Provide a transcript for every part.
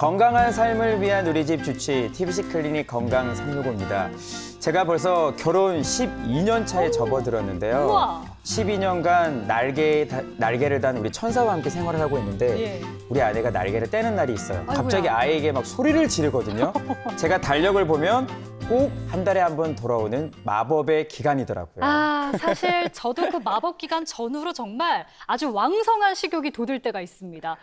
건강한 삶을 위한 우리 집 주치 TBC 클리닉 건강 365입니다. 제가 벌써 결혼 12년 차에 접어들었는데요. 우와. 12년간 날개를 단 우리 천사와 함께 생활을 하고 있는데 우리 아내가 날개를 떼는 날이 있어요. 아이고야. 갑자기 아이에게 막 소리를 지르거든요. 제가 달력을 보면 꼭 한 달에 한 번 돌아오는 마법의 기간이더라고요. 아, 사실 저도 그 마법 기간 전후로 정말 아주 왕성한 식욕이 돋을 때가 있습니다.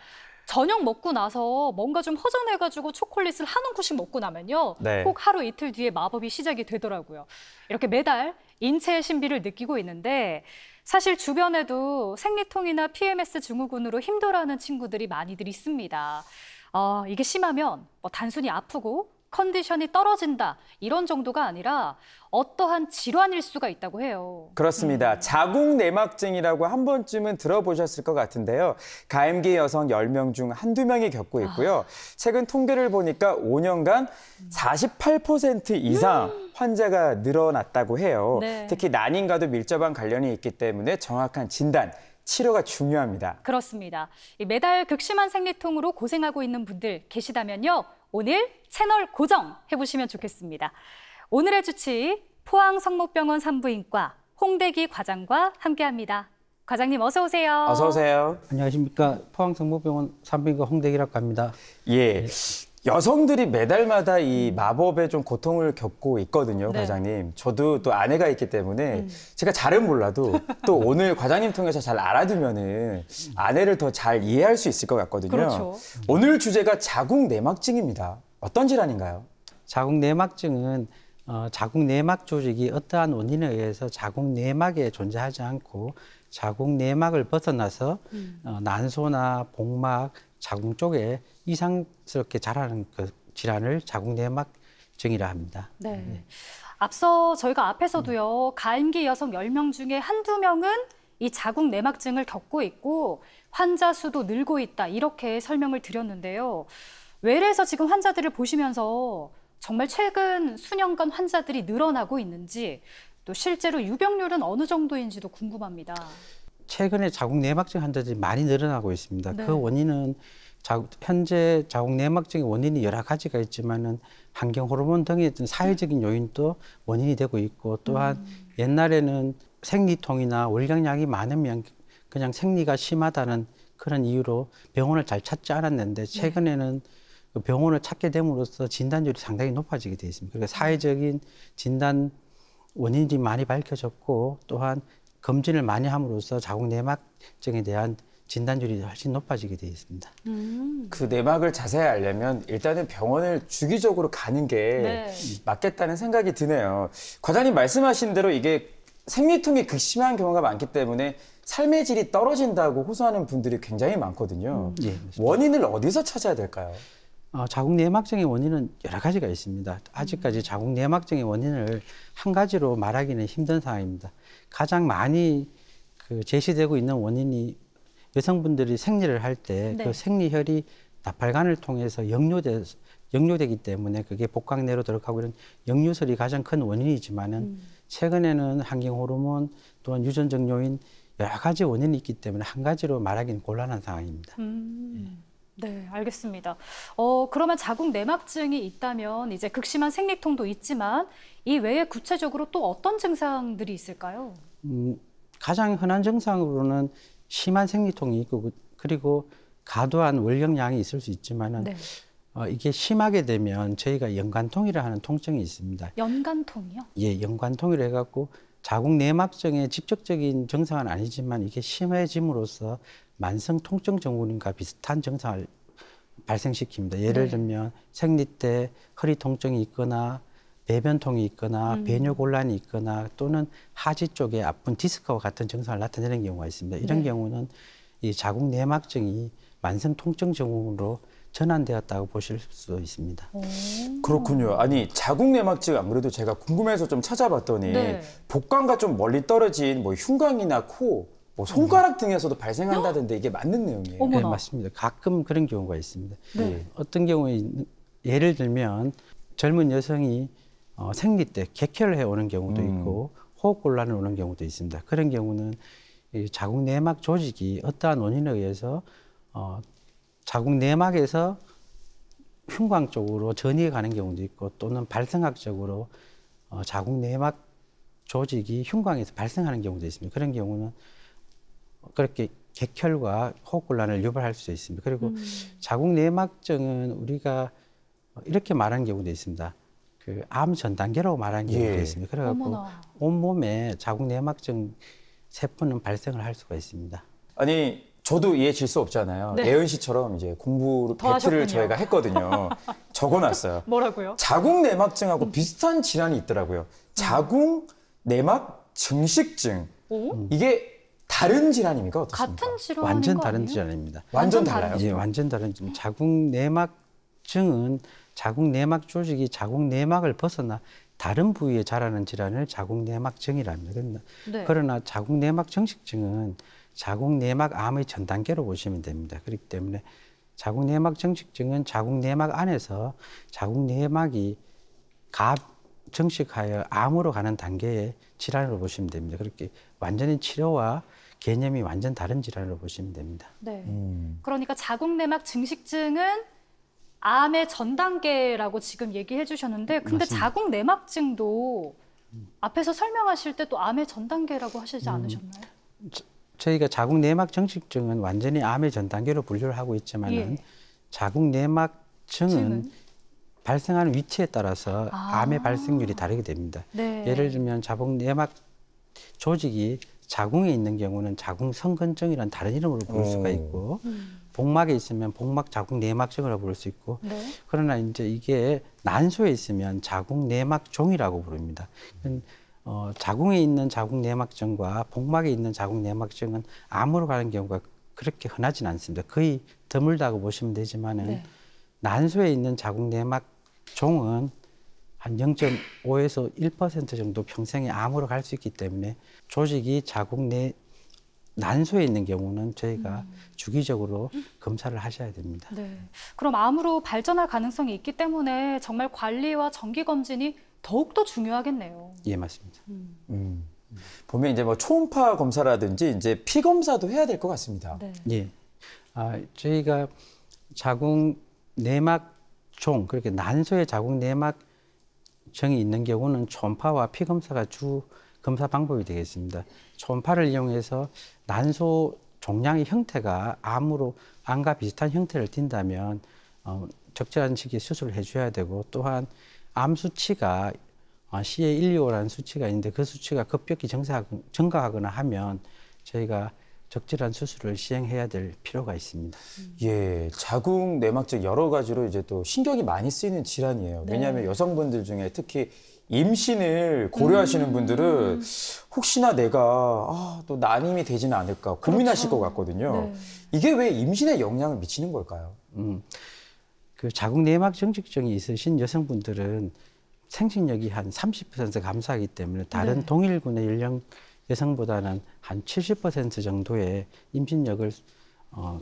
저녁 먹고 나서 뭔가 좀 허전해가지고 초콜릿을 한 움큼씩 먹고 나면요. 네. 꼭 하루 이틀 뒤에 마법이 시작이 되더라고요. 이렇게 매달 인체의 신비를 느끼고 있는데 사실 주변에도 생리통이나 PMS 증후군으로 힘들어하는 친구들이 많이들 있습니다. 이게 심하면 뭐 단순히 아프고 컨디션이 떨어진다 이런 정도가 아니라 어떠한 질환일 수가 있다고 해요. 그렇습니다. 자궁내막증이라고 한 번쯤은 들어보셨을 것 같은데요. 가임기 여성 10명 중 한두 명이 겪고 있고요. 최근 통계를 보니까 5년간 48% 이상 환자가 늘어났다고 해요. 네. 특히 난임과도 밀접한 관련이 있기 때문에 정확한 진단, 치료가 중요합니다. 그렇습니다. 매달 극심한 생리통으로 고생하고 있는 분들 계시다면요. 오늘 채널 고정해보시면 좋겠습니다. 오늘의 주치 포항성모병원 산부인과 홍대기 과장과 함께합니다. 과장님 어서 오세요. 어서 오세요. 안녕하십니까. 포항성모병원 산부인과 홍대기라고 합니다. 예. 여성들이 매달마다 이 마법의 좀 고통을 겪고 있거든요, 네. 과장님. 저도 또 아내가 있기 때문에 제가 잘은 몰라도 또 오늘 과장님 통해서 잘 알아두면은 아내를 더 잘 이해할 수 있을 것 같거든요. 그렇죠. 오늘 주제가 자궁내막증입니다. 어떤 질환인가요? 자궁내막증은 자궁내막 조직이 어떠한 원인에 의해서 자궁내막에 존재하지 않고 자궁내막을 벗어나서 난소나 복막, 자궁 쪽에 이상스럽게 자라는 그 질환을 자궁내막증이라 합니다. 네. 앞서 저희가 앞에서도요. 가임기 여성 10명 중에 한두 명은 이 자궁내막증을 겪고 있고 환자 수도 늘고 있다 이렇게 설명을 드렸는데요. 외래에서 지금 환자들을 보시면서 정말 최근 수년간 환자들이 늘어나고 있는지 또 실제로 유병률은 어느 정도인지도 궁금합니다. 최근에 자궁내막증 환자들이 많이 늘어나고 있습니다. 네. 그 원인은 현재 자궁내막증의 원인이 여러 가지가 있지만은 환경 호르몬 등의 어떤 사회적인 요인도 원인이 되고 있고 또한 옛날에는 생리통이나 월경량이 많으면 그냥 생리가 심하다는 그런 이유로 병원을 잘 찾지 않았는데 최근에는 그 병원을 찾게 됨으로써 진단율이 상당히 높아지게 되어 있습니다. 그러니까 사회적인 진단 원인이 많이 밝혀졌고 또한 검진을 많이 함으로써 자궁내막증에 대한 진단율이 훨씬 높아지게 되어 있습니다. 그 내막을 자세히 알려면 일단은 병원을 주기적으로 가는 게 네. 맞겠다는 생각이 드네요. 과장님 말씀하신 대로 이게 생리통이 극심한 경우가 많기 때문에 삶의 질이 떨어진다고 호소하는 분들이 굉장히 많거든요. 예, 맞습니다. 원인을 어디서 찾아야 될까요? 자궁내막증의 원인은 여러 가지가 있습니다. 아직까지 자궁내막증의 원인을 한 가지로 말하기는 힘든 상황입니다. 가장 많이 제시되고 있는 원인이 여성분들이 생리를 할 때 그 네. 생리혈이 나팔관을 통해서 역류되기 때문에 그게 복강내로 들어가고 이런 역류설이 가장 큰 원인이지만은 최근에는 환경 호르몬 또한 유전적 요인 여러 가지 원인이 있기 때문에 한 가지로 말하기는 곤란한 상황입니다. 네, 알겠습니다. 그러면 자궁내막증이 있다면 이제 극심한 생리통도 있지만 이 외에 구체적으로 또 어떤 증상들이 있을까요? 가장 흔한 증상으로는 심한 생리통이 있고 그리고 과도한 월경량이 있을 수 있지만은 네. 이게 심하게 되면 저희가 연관통이라 하는 통증이 있습니다. 연관통이요? 예, 연관통이라 해갖고 자궁내막증의 직접적인 증상은 아니지만 이게 심해짐으로써 만성 통증 증후군과 비슷한 증상을 발생시킵니다. 예를 네. 들면 생리 때 허리 통증이 있거나 배변통이 있거나 배뇨곤란이 있거나 또는 하지 쪽에 아픈 디스크와 같은 증상을 나타내는 경우가 있습니다. 이런 네. 경우는 이 자궁내막증이 만성 통증 증후군으로 전환되었다고 보실 수 있습니다. 그렇군요. 아니 자궁내막증 안 그래도 제가 궁금해서 좀 찾아봤더니 네. 복강과 좀 멀리 떨어진 뭐 흉곽이나 코, 뭐 손가락 등에서도 발생한다던데 이게 맞는 내용이에요? 어머. 네, 어머나. 맞습니다. 가끔 그런 경우가 있습니다. 네. 어떤 경우에 예를 들면 젊은 여성이 생리 때 객혈을 해오는 경우도 있고 호흡곤란을 오는 경우도 있습니다. 그런 경우는 이 자궁내막 조직이 어떠한 원인에 의해서 자궁내막에서 흉곽 쪽으로 전이가 가는 경우도 있고 또는 발생학적으로 자궁 내막 조직이 흉곽에서 발생하는 경우도 있습니다. 그런 경우는 그렇게 객혈과 호흡곤란을 유발할 수 있습니다. 그리고 자궁 내막증은 우리가 이렇게 말하는 경우도 있습니다. 그 암 전 단계라고 말하는 경우도 예. 있습니다. 그래갖고 어머나. 온몸에 자궁 내막증 세포는 발생을 할 수가 있습니다. 아니 저도 이해 질 수 없잖아요. 네. 예은 씨처럼 이제 공부를 더 배틀을 하셨군요. 저희가 했거든요. 적어놨어요. 뭐라고요? 자궁 내막증하고 비슷한 질환이 있더라고요. 자궁 내막 증식증. 오? 이게 다른 질환입니까? 어떻습니까? 같은 질환인 완전 거 다른 아니에요? 질환입니다. 완전 완전 달라요. 다른 예, 완전 다른 점. 자궁 내막증은 자궁 내막 조직이 자궁 내막을 벗어나 다른 부위에 자라는 질환을 자궁 내막증이라 합니다. 네. 그러나 자궁 내막 증식증은 자궁 내막 암의 전 단계로 보시면 됩니다. 그렇기 때문에 자궁 내막 증식증은 자궁 내막 안에서 자궁 내막이 증식하여 암으로 가는 단계의 질환으로 보시면 됩니다. 그렇게 완전히 치료와 개념이 완전 다른 질환으로 보시면 됩니다. 네. 그러니까 자궁 내막 증식증은 암의 전 단계라고 지금 얘기해 주셨는데 근데 맞습니다. 자궁 내막증도 앞에서 설명하실 때 또 암의 전 단계라고 하시지 않으셨나요? 저희가 자궁 내막 증식증은 완전히 암의 전 단계로 분류를 하고 있지만은 예. 자궁 내막증은 증은? 발생하는 위치에 따라서 아. 암의 발생률이 다르게 됩니다. 네. 예를 들면 자궁 내막 조직이 자궁에 있는 경우는 자궁 성근증이라는 다른 이름으로 부를 수가 있고 복막에 있으면 복막 자궁 내막증이라고 부를 수 있고 네. 그러나 이제 이게 난소에 있으면 자궁 내막종이라고 부릅니다. 자궁에 있는 자궁 내막증과 복막에 있는 자궁 내막증은 암으로 가는 경우가 그렇게 흔하진 않습니다. 거의 드물다고 보시면 되지만은 네. 난소에 있는 자궁 내막종은 한 0.5에서 1% 정도 평생에 암으로 갈 수 있기 때문에 조직이 자궁 난소에 있는 경우는 저희가 주기적으로 검사를 하셔야 됩니다. 네. 그럼 암으로 발전할 가능성이 있기 때문에 정말 관리와 정기 검진이 더욱더 중요하겠네요. 예, 맞습니다. 보면 이제 뭐 초음파 검사라든지 이제 피 검사도 해야 될 것 같습니다. 네. 예. 저희가 자궁 내막종, 그렇게 난소에 자궁 내막증이 있는 경우는 초음파와 피 검사가 주 검사 방법이 되겠습니다. 초음파를 이용해서 난소 종양의 형태가 암과 비슷한 형태를 띈다면 적절한 시기에 수술을 해줘야 되고 또한 암 수치가 CA125라는 수치가 있는데 그 수치가 급격히 증가하거나 하면 저희가 적절한 수술을 시행해야 될 필요가 있습니다. 예, 자궁 내막증 여러 가지로 이제 또 신경이 많이 쓰이는 질환이에요. 네. 왜냐하면 여성분들 중에 특히 임신을 고려하시는 분들은 혹시나 내가 또 난임이 되지는 않을까 고민하실 것 같거든요. 네. 이게 왜 임신에 영향을 미치는 걸까요? 그 자궁 내막 증식증이 있으신 여성분들은 생식력이 한 30% 감소하기 때문에 다른 네. 동일군의 연령 여성보다는 한 70% 정도의 임신력을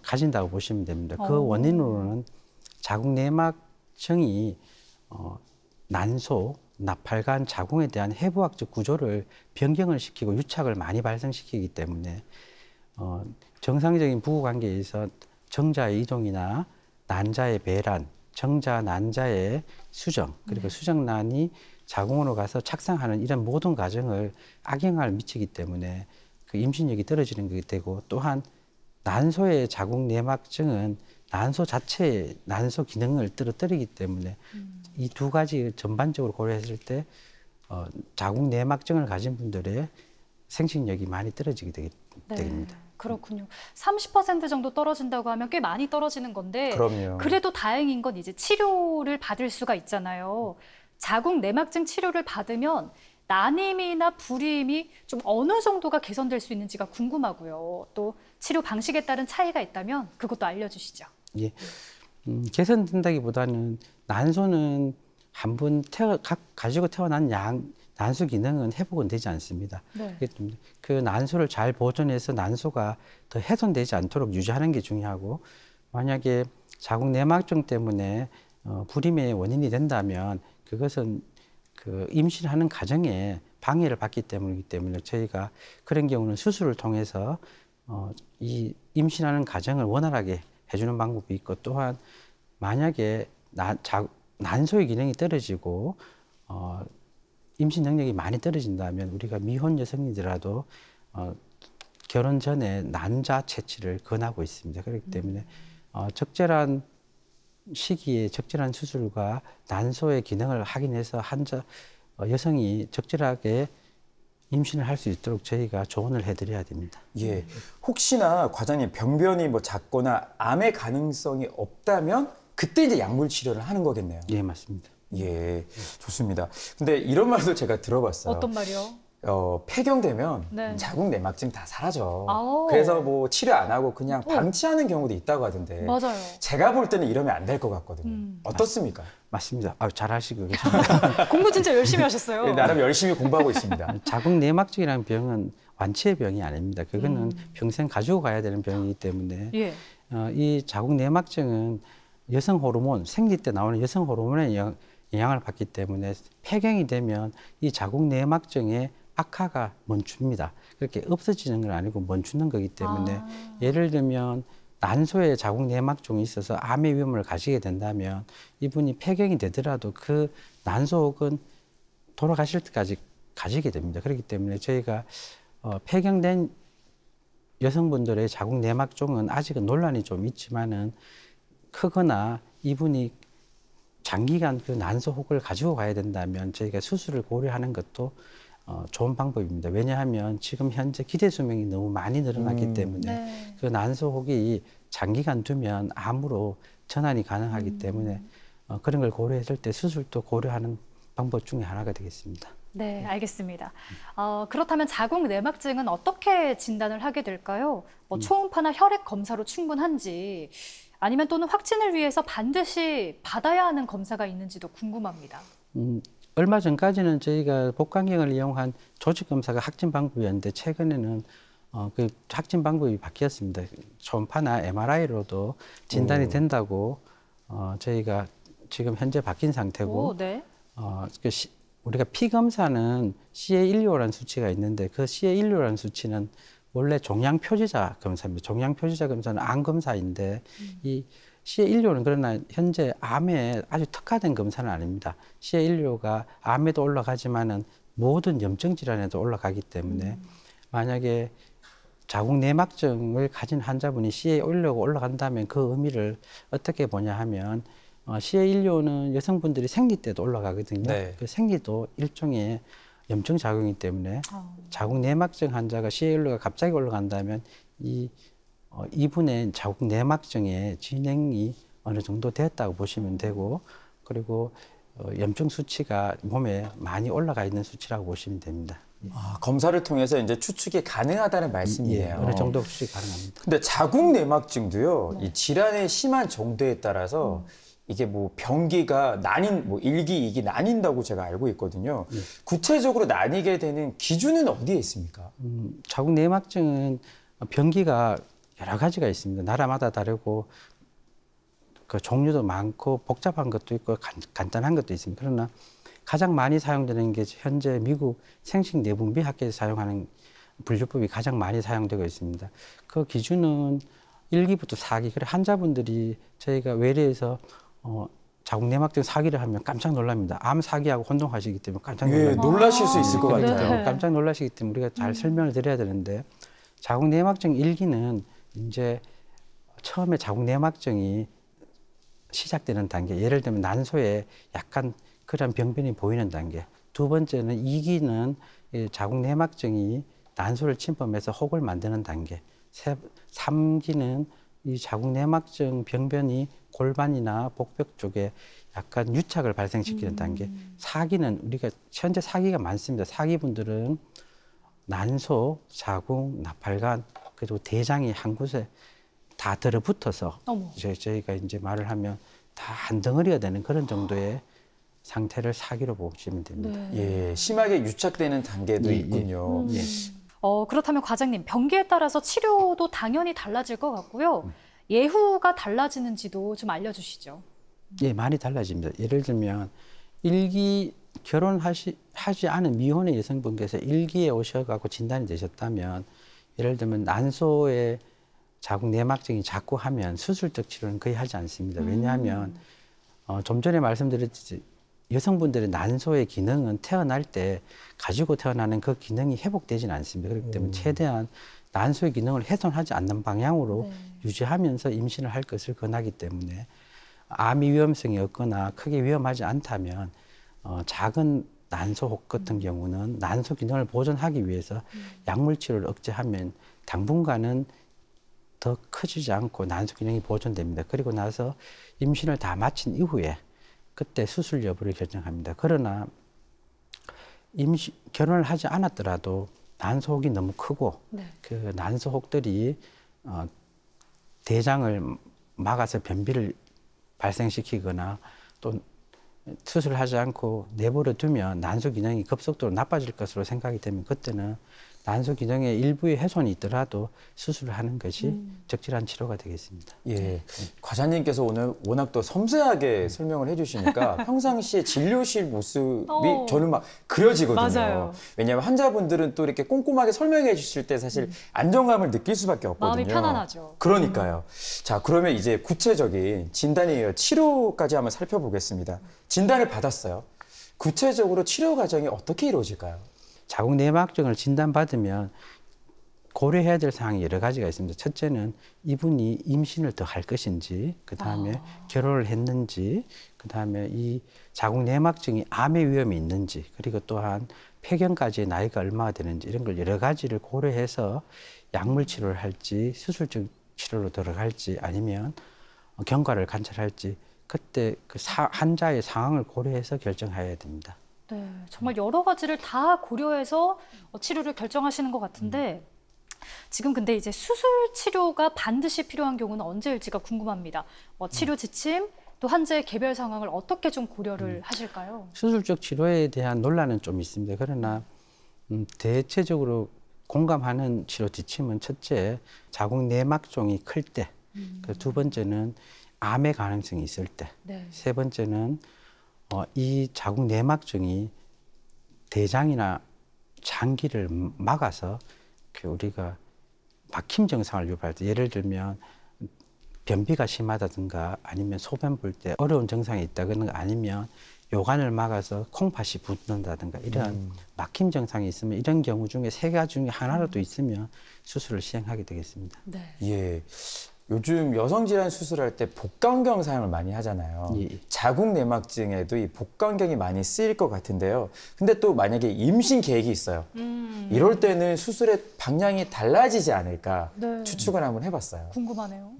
가진다고 보시면 됩니다. 그 원인으로는 자궁 내막증이 난소, 나팔관, 자궁에 대한 해부학적 구조를 변경을 시키고 유착을 많이 발생시키기 때문에 정상적인 부부관계에서 정자의 이동이나 난자의 배란, 정자, 난자의 수정, 그리고 수정란이 자궁으로 가서 착상하는 이런 모든 과정을 악영향을 미치기 때문에 그 임신력이 떨어지는 것이 되고 또한 난소의 자궁 내막증은 난소 자체의 난소 기능을 떨어뜨리기 때문에 이 두 가지 전반적으로 고려했을 때 자궁 내막증을 가진 분들의 생식력이 많이 떨어지게 됩니다. 그렇군요. 30% 정도 떨어진다고 하면 꽤 많이 떨어지는 건데 그럼요. 그래도 다행인 건 이제 치료를 받을 수가 있잖아요. 자궁 내막증 치료를 받으면 난임이나 불임이 좀 어느 정도가 개선될 수 있는지가 궁금하고요. 또 치료 방식에 따른 차이가 있다면 그것도 알려주시죠. 예. 개선된다기보다는 난소는 한 번 가지고 태어난 난소 기능은 회복은 되지 않습니다. 네. 그렇기 때문에 그 난소를 잘 보존해서 난소가 더 훼손되지 않도록 유지하는 게 중요하고 만약에 자궁 내막증 때문에 불임의 원인이 된다면 그것은 그 임신하는 과정에 방해를 받기 때문이기 때문에 저희가 그런 경우는 수술을 통해서 이 임신하는 과정을 원활하게 해주는 방법이 있고 또한 만약에 난소의 기능이 떨어지고 임신 능력이 많이 떨어진다면 우리가 미혼 여성이더라도 결혼 전에 난자 채취를 권하고 있습니다. 그렇기 때문에 적절한 시기에 적절한 수술과 난소의 기능을 확인해서 여성이 적절하게 임신을 할 수 있도록 저희가 조언을 해드려야 됩니다. 예. 혹시나 과장님 병변이 뭐 작거나 암의 가능성이 없다면 그때 이제 약물 치료를 하는 거겠네요. 예, 맞습니다. 예, 좋습니다. 근데 이런 말도 제가 들어봤어요. 어떤 말이요? 폐경되면 네. 자궁 내막증 다 사라져. 아오. 그래서 뭐 치료 안 하고 그냥 방치하는 경우도 있다고 하던데. 맞아요. 제가 볼 때는 이러면 안 될 것 같거든요. 어떻습니까? 맞습니다. 잘 아시고 계십니다. 공부 진짜 열심히 하셨어요. 네, 나름 열심히 공부하고 있습니다. 자궁 내막증이라는 병은 완치의 병이 아닙니다. 그거는 평생 가지고 가야 되는 병이기 때문에 예. 이 자궁 내막증은 여성 호르몬, 생리 때 나오는 여성 호르몬의 영향을 받기 때문에 폐경이 되면 이 자궁 내막증의 악화가 멈춥니다. 그렇게 없어지는 건 아니고 멈추는 거기 때문에 예를 들면 난소에 자궁 내막증이 있어서 암의 위험을 가지게 된다면 이분이 폐경이 되더라도 그 난소 혹은 돌아가실 때까지 가지게 됩니다. 그렇기 때문에 저희가 폐경된 여성분들의 자궁 내막증은 아직은 논란이 좀 있지만은 크거나 이분이 장기간 그 난소 혹을 가지고 가야 된다면 저희가 수술을 고려하는 것도 좋은 방법입니다. 왜냐하면 지금 현재 기대 수명이 너무 많이 늘어났기 때문에 네. 그 난소 혹이 장기간 두면 암으로 전환이 가능하기 때문에 그런 걸 고려했을 때 수술도 고려하는 방법 중에 하나가 되겠습니다. 네, 알겠습니다. 그렇다면 자궁 내막증은 어떻게 진단을 하게 될까요? 뭐 초음파나 혈액 검사로 충분한지 아니면 또는 확진을 위해서 반드시 받아야 하는 검사가 있는지도 궁금합니다. 얼마 전까지는 저희가 복강경을 이용한 조직 검사가 확진 방법이었는데 최근에는 그 확진 방법이 바뀌었습니다. 초음파나 MRI로도 진단이 된다고 저희가 지금 현재 바뀐 상태고 오, 네. 우리가 피 검사는 CA125라는 수치가 있는데 그 CA125라는 수치는 원래 종양 표지자 검사입니다. 종양 표지자 검사는 암 검사인데 이 CA125는 그러나 현재 암에 아주 특화된 검사는 아닙니다. CA125가 암에도 올라가지만은 모든 염증 질환에도 올라가기 때문에 만약에 자궁 내막증을 가진 환자분이 CA125가 올라간다면 그 의미를 어떻게 보냐 하면 CA125는 여성분들이 생리 때도 올라가거든요. 네. 그 생리도 일종의 염증 작용이기 때문에 자궁 내막증 환자가 CA125가 갑자기 올라간다면 이분의 자궁 내막증의 진행이 어느 정도 됐다고 보시면 되고 그리고 염증 수치가 몸에 많이 올라가 있는 수치라고 보시면 됩니다. 검사를 통해서 이제 추측이 가능하다는 말씀이에요. 예, 어느 정도 추측이 가능합니다. 근데 자궁 내막증도요, 이 질환의 심한 정도에 따라서 이게 뭐 병기가 뭐 1기, 2기 나뉜다고 제가 알고 있거든요. 구체적으로 나뉘게 되는 기준은 어디에 있습니까? 자궁 내막증은 병기가 여러 가지가 있습니다. 나라마다 다르고 그 종류도 많고 복잡한 것도 있고 간단한 것도 있습니다. 그러나 가장 많이 사용되는 게 현재 미국 생식내분비학회에서 사용하는 분류법이 가장 많이 사용되고 있습니다. 그 기준은 1기부터 4기. 그래 환자분들이 저희가 외래에서 자궁 내막증 4기를 하면 깜짝 놀랍니다. 암 4기하고 혼동하시기 때문에 깜짝 놀랍니다. 놀라실 수 있을 것 네. 같아요. 깜짝 놀라시기 때문에 우리가 잘 설명을 드려야 되는데 자궁 내막증 1기는 이제 처음에 자궁 내막증이 시작되는 단계, 예를 들면 난소에 약간 그런 병변이 보이는 단계. 두 번째는 2기는 자궁 내막증이 난소를 침범해서 혹을 만드는 단계. 3기는 이 자궁 내막증 병변이 골반이나 복벽 쪽에 약간 유착을 발생시키는 단계. 4기는 우리가 현재 4기가 많습니다. 4기 분들은 난소, 자궁, 나팔관, 그리고 대장이 한 곳에 다 들어붙어서 저희가 이제 말을 하면 다 한 덩어리가 되는 그런 정도의 상태를 4기로 보시면 됩니다. 예, 심하게 유착되는 단계도 있군요. 예. 그렇다면 과장님, 병기에 따라서 치료도 당연히 달라질 것 같고요. 예후가 달라지는지도 좀 알려주시죠. 예, 많이 달라집니다. 예를 들면 1기 결혼하지 않은 미혼의 여성분께서 1기에 오셔가지고 진단이 되셨다면 예를 들면 난소에 자궁 내막증이 자꾸 하면 수술적 치료는 거의 하지 않습니다. 왜냐하면 좀 전에 말씀드렸듯이 여성분들의 난소의 기능은 태어날 때 가지고 태어나는 그 기능이 회복되지는 않습니다. 그렇기 때문에 최대한 난소의 기능을 훼손하지 않는 방향으로 네. 유지하면서 임신을 할 것을 권하기 때문에 암이 위험성이 없거나 크게 위험하지 않다면 작은 난소혹 같은 경우는 난소 기능을 보존하기 위해서 약물 치료를 억제하면 당분간은 더 커지지 않고 난소 기능이 보존됩니다. 그리고 나서 임신을 다 마친 이후에 그때 수술 여부를 결정합니다. 그러나 결혼을 하지 않았더라도 난소혹이 너무 크고 네. 그 난소혹들이 대장을 막아서 변비를 발생시키거나 또 수술을 하지 않고 내버려 두면 난소 기능이 급속도로 나빠질 것으로 생각이 되면 그때는 난소 기능의 일부의 훼손이 있더라도 수술을 하는 것이 적절한 치료가 되겠습니다. 예, 과장님께서 오늘 워낙 또 섬세하게 설명을 해주시니까 평상시에 진료실 모습이 저는 막 그려지거든요. 맞아요. 왜냐하면 환자분들은 또 이렇게 꼼꼼하게 설명해 주실 때 사실 안정감을 느낄 수밖에 없거든요. 마음이 편안하죠. 그러니까요. 자, 그러면 이제 구체적인 진단에 이어 치료까지 한번 살펴보겠습니다. 진단을 받았어요. 구체적으로 치료 과정이 어떻게 이루어질까요? 자궁 내막증을 진단받으면 고려해야 될 사항이 여러 가지가 있습니다. 첫째는 이분이 임신을 더 할 것인지, 그 다음에 결혼을 했는지, 그 다음에 이 자궁 내막증이 암의 위험이 있는지, 그리고 또한 폐경까지의 나이가 얼마나 되는지 이런 걸 여러 가지를 고려해서 약물 치료를 할지, 수술적 치료로 들어갈지, 아니면 경과를 관찰할지 그때 그 환자의 상황을 고려해서 결정해야 됩니다. 네, 정말 여러 가지를 다 고려해서 치료를 결정하시는 것 같은데 지금 근데 이제 수술 치료가 반드시 필요한 경우는 언제일지가 궁금합니다. 치료 지침, 또 환자의 개별 상황을 어떻게 좀 고려를 하실까요? 수술적 치료에 대한 논란은 좀 있습니다. 그러나 대체적으로 공감하는 치료 지침은 첫째, 자궁 내막종이 클 때, 두 번째는 암의 가능성이 있을 때, 네. 세 번째는 이 자궁 내막증이 대장이나 장기를 막아서 우리가 막힘 증상을 유발할 때, 예를 들면 변비가 심하다든가 아니면 소변 볼 때 어려운 증상이 있다거나 아니면 요관을 막아서 콩팥이 붓는다든가 이런 막힘 증상이 있으면 이런 경우 중에 세 가지 중에 하나라도 있으면 수술을 시행하게 되겠습니다. 네. 예. 요즘 여성질환 수술할 때 복강경 사용을 많이 하잖아요. 예. 자궁 내막증에도 이 복강경이 많이 쓰일 것 같은데요. 근데 또 만약에 임신 계획이 있어요. 이럴 때는 수술의 방향이 달라지지 않을까 네. 추측을 한번 해봤어요. 궁금하네요.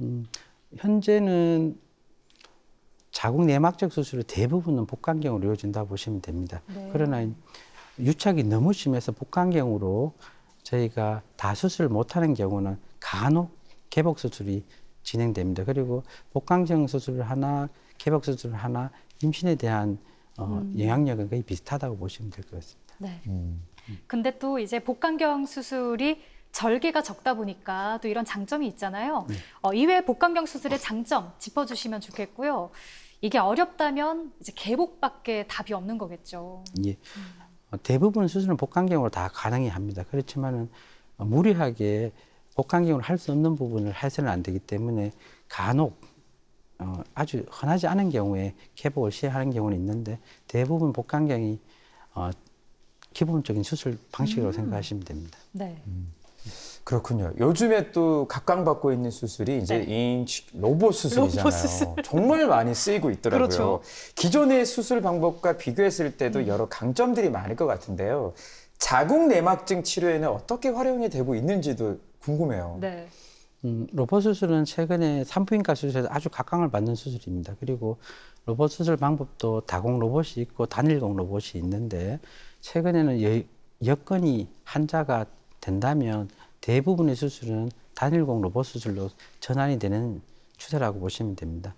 현재는 자궁 내막적 수술의 대부분은 복강경으로 이루어진다고 보시면 됩니다. 네. 그러나 유착이 너무 심해서 복강경으로 저희가 다 수술을 못하는 경우는 간혹 개복 수술이 진행됩니다. 그리고 복강경 수술을 하나, 개복 수술을 하나, 임신에 대한 영향력은 거의 비슷하다고 보시면 될 것 같습니다. 네. 근데 또 이제 복강경 수술이 절개가 적다 보니까 또 이런 장점이 있잖아요. 이외에 복강경 수술의 장점 짚어주시면 좋겠고요. 이게 어렵다면 이제 개복밖에 답이 없는 거겠죠. 예. 대부분 수술은 복강경으로 다 가능히 합니다. 그렇지만은 무리하게 복강경으로 할 수 없는 부분을 해서는 안 되기 때문에 간혹 아주 흔하지 않은 경우에 개복을 시행하는 경우는 있는데 대부분 복강경이 기본적인 수술 방식이라고 생각하시면 됩니다. 네. 그렇군요. 요즘에 또 각광받고 있는 수술이 이제 로봇 수술이잖아요. 로봇 수술. 정말 많이 쓰이고 있더라고요. 그렇죠. 기존의 수술 방법과 비교했을 때도 여러 강점들이 많을 것 같은데요. 자궁 내막증 치료에는 어떻게 활용이 되고 있는지도 궁금해요. 네. 로봇 수술은 최근에 산부인과 수술에서 아주 각광을 받는 수술입니다. 그리고 로봇 수술 방법도 다공 로봇이 있고 단일공 로봇이 있는데 최근에는 여건이 환자가 된다면 대부분의 수술은 단일공 로봇 수술로 전환이 되는 추세라고 보시면 됩니다.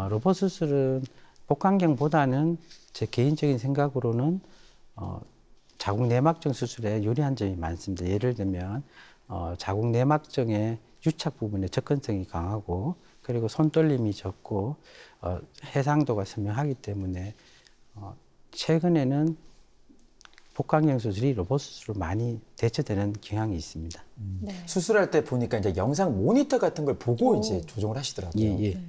로봇 수술은 복강경보다는 제 개인적인 생각으로는 자궁 내막증 수술에 유리한 점이 많습니다. 예를 들면 자궁 내막증의 유착 부분의 접근성이 강하고 그리고 손떨림이 적고 해상도가 선명하기 때문에 최근에는 복강경 수술이 로봇 수술로 많이 대처되는 경향이 있습니다. 네. 수술할 때 보니까 이제 영상 모니터 같은 걸 보고 이제 조정을 하시더라고요. 예.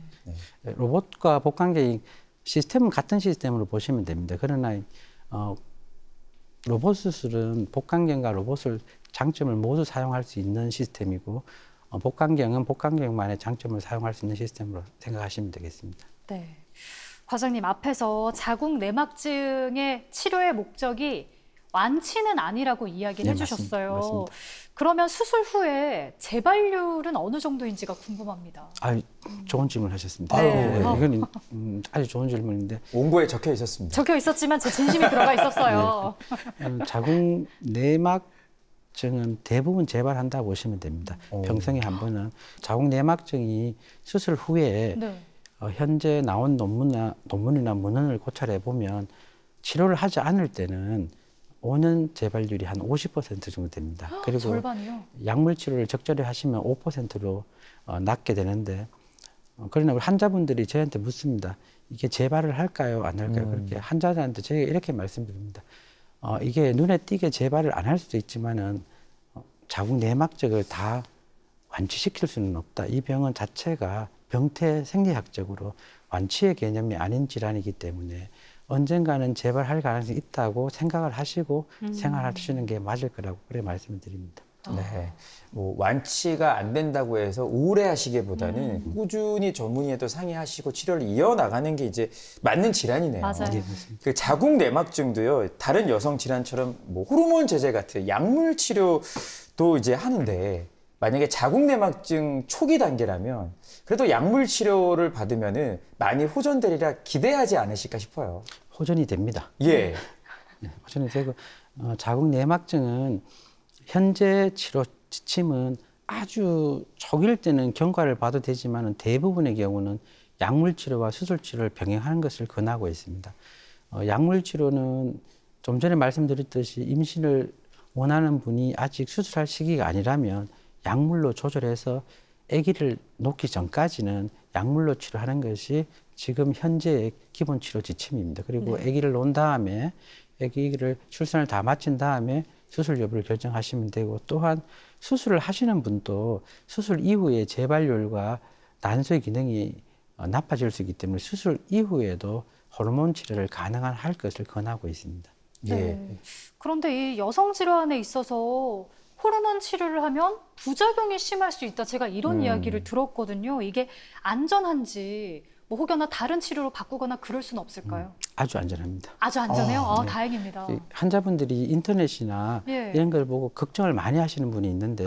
로봇과 복강경이 시스템은 같은 시스템으로 보시면 됩니다. 그러나 로봇 수술은 복강경과 로봇을 장점을 모두 사용할 수 있는 시스템이고 복강경은 복강경만의 장점을 사용할 수 있는 시스템으로 생각하시면 되겠습니다. 네. 과장님, 앞에서 자궁 내막증의 치료의 목적이 완치는 아니라고 이야기를 해주셨어요. 맞습니다. 그러면 수술 후에 재발률은 어느 정도인지가 궁금합니다. 좋은 질문 하셨습니다. 네. 이건 아주 좋은 질문인데 원고에 적혀 있었습니다. 적혀 있었지만 제 진심이 들어가 있었어요. 자궁 내막증은 대부분 재발한다고 보시면 됩니다. 평생에 한 번은 자궁 내막증이 수술 후에 네. 현재 나온 논문이나 문헌을 고찰해 보면 치료를 하지 않을 때는 5년 재발률이 한 50% 정도 됩니다. 그리고 절반이요? 약물 치료를 적절히 하시면 5%로 낫게 되는데 그러나 우리 환자분들이 저희한테 묻습니다. 이게 재발을 할까요? 안 할까요? 그렇게 환자들한테 저희가 이렇게 말씀드립니다. 이게 눈에 띄게 재발을 안 할 수도 있지만은 자궁 내막증을 다 완치시킬 수는 없다. 이 병은 자체가 병태 생리학적으로 완치의 개념이 아닌 질환이기 때문에 언젠가는 재발할 가능성이 있다고 생각을 하시고 생활하시는 게 맞을 거라고 그래 말씀을 드립니다. 네, 뭐 완치가 안 된다고 해서 우울해하시기보다는 꾸준히 전문의와도 상의하시고 치료를 이어나가는 게 이제 맞는 질환이네요. 맞아요. 네, 맞습니다. 그 자궁 내막증도요, 다른 여성 질환처럼 뭐 호르몬 제제 같은 약물 치료도 이제 하는데 만약에 자궁 내막증 초기 단계라면 그래도 약물 치료를 받으면은 많이 호전되리라 기대하지 않으실까 싶어요. 호전이 됩니다. 예. 네, 호전이 되고 자궁 내막증은 현재 치료 지침은 아주 초기일 때는 경과를 봐도 되지만 대부분의 경우는 약물 치료와 수술 치료를 병행하는 것을 권하고 있습니다. 약물 치료는 좀 전에 말씀드렸듯이 임신을 원하는 분이 아직 수술할 시기가 아니라면 약물로 조절해서 아기를 놓기 전까지는 약물로 치료하는 것이 지금 현재의 기본 치료 지침입니다. 그리고 아기를 놓은 다음에 아기를 출산을 다 마친 다음에 수술 여부를 결정하시면 되고 또한 수술을 하시는 분도 수술 이후에 재발률과 난소의 기능이 나빠질 수 있기 때문에 수술 이후에도 호르몬 치료를 가능한 할 것을 권하고 있습니다. 예. 네. 그런데 이 여성 질환에 있어서 호르몬 치료를 하면 부작용이 심할 수 있다. 제가 이런 이야기를 들었거든요. 이게 안전한지 뭐 혹여나 다른 치료로 바꾸거나 그럴 수는 없을까요? 아주 안전합니다. 아주 안전해요? 네. 다행입니다. 환자분들이 인터넷이나 예. 이런 걸 보고 걱정을 많이 하시는 분이 있는데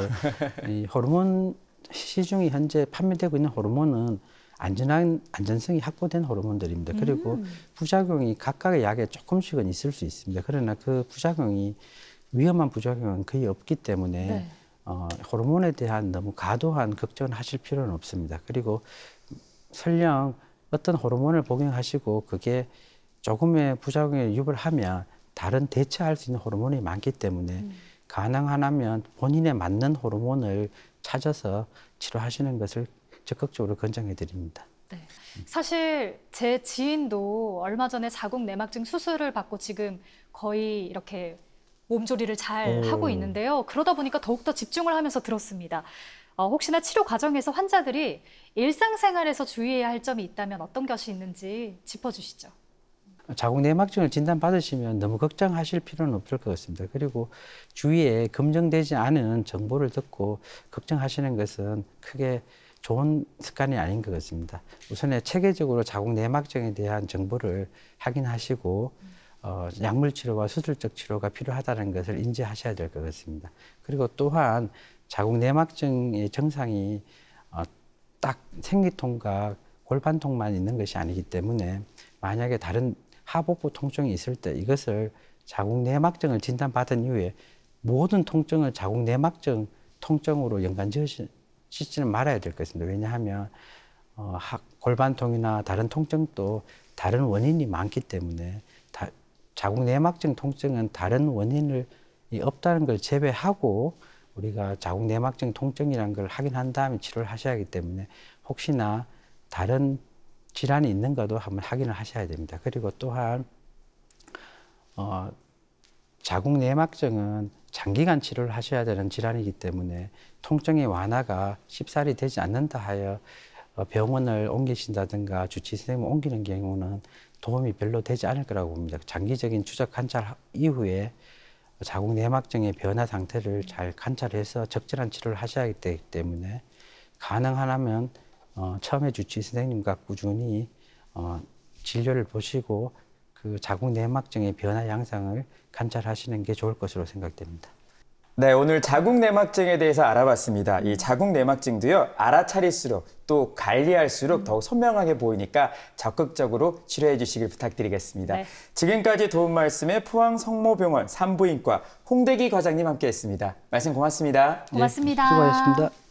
이 호르몬 시중에 현재 판매되고 있는 호르몬은 안전성이 확보된 호르몬들입니다. 그리고 부작용이 각각의 약에 조금씩은 있을 수 있습니다. 그러나 그 부작용이 위험한 부작용은 거의 없기 때문에 네. 호르몬에 대한 너무 과도한 걱정을 하실 필요는 없습니다. 그리고 설령 어떤 호르몬을 복용하시고 그게 조금의 부작용에 유발하면 다른 대체할 수 있는 호르몬이 많기 때문에 가능하면 본인에 맞는 호르몬을 찾아서 치료하시는 것을 적극적으로 권장해 드립니다. 네. 사실 제 지인도 얼마 전에 자궁 내막증 수술을 받고 지금 거의 이렇게 몸조리를 잘 하고 있는데요. 그러다 보니까 더욱더 집중을 하면서 들었습니다. 혹시나 치료 과정에서 환자들이 일상생활에서 주의해야 할 점이 있다면 어떤 것이 있는지 짚어주시죠. 자궁 내막증을 진단받으시면 너무 걱정하실 필요는 없을 것 같습니다. 그리고 주위에 검증되지 않은 정보를 듣고 걱정하시는 것은 크게 좋은 습관이 아닌 것 같습니다. 우선에 체계적으로 자궁 내막증에 대한 정보를 확인하시고 약물 치료와 수술적 치료가 필요하다는 것을 인지하셔야 될 것 같습니다. 그리고 또한 자궁 내막증의 증상이 딱 생리통과 골반통만 있는 것이 아니기 때문에 만약에 다른 하복부 통증이 있을 때 이것을 자궁 내막증을 진단받은 이후에 모든 통증을 자궁 내막증 통증으로 연관지어지지는 말아야 될 것입니다. 왜냐하면 골반통이나 다른 통증도 다른 원인이 많기 때문에 자궁 내막증 통증은 다른 원인이 없다는 걸 제외하고 우리가 자궁 내막증 통증이라는 걸 확인한 다음에 치료를 하셔야 하기 때문에 혹시나 다른 질환이 있는가도 한번 확인을 하셔야 됩니다. 그리고 또한 자궁 내막증은 장기간 치료를 하셔야 되는 질환이기 때문에 통증의 완화가 쉽사리 되지 않는다 하여 병원을 옮기신다든가 주치의 선생님을 옮기는 경우는 도움이 별로 되지 않을 거라고 봅니다. 장기적인 추적 관찰 이후에 자궁 내막증의 변화 상태를 잘 관찰해서 적절한 치료를 하셔야 되기 때문에 가능하면 처음에 주치의 선생님과 꾸준히 진료를 보시고 그 자궁 내막증의 변화 양상을 관찰하시는 게 좋을 것으로 생각됩니다. 네, 오늘 자궁 내막증에 대해서 알아봤습니다. 이 자궁 내막증도요, 알아차릴수록 또 관리할수록 더욱 선명하게 보이니까 적극적으로 치료해 주시길 부탁드리겠습니다. 네. 지금까지 도움 말씀에 포항성모병원 산부인과 홍대기 과장님 함께했습니다. 말씀 고맙습니다. 고맙습니다. 수고하셨습니다.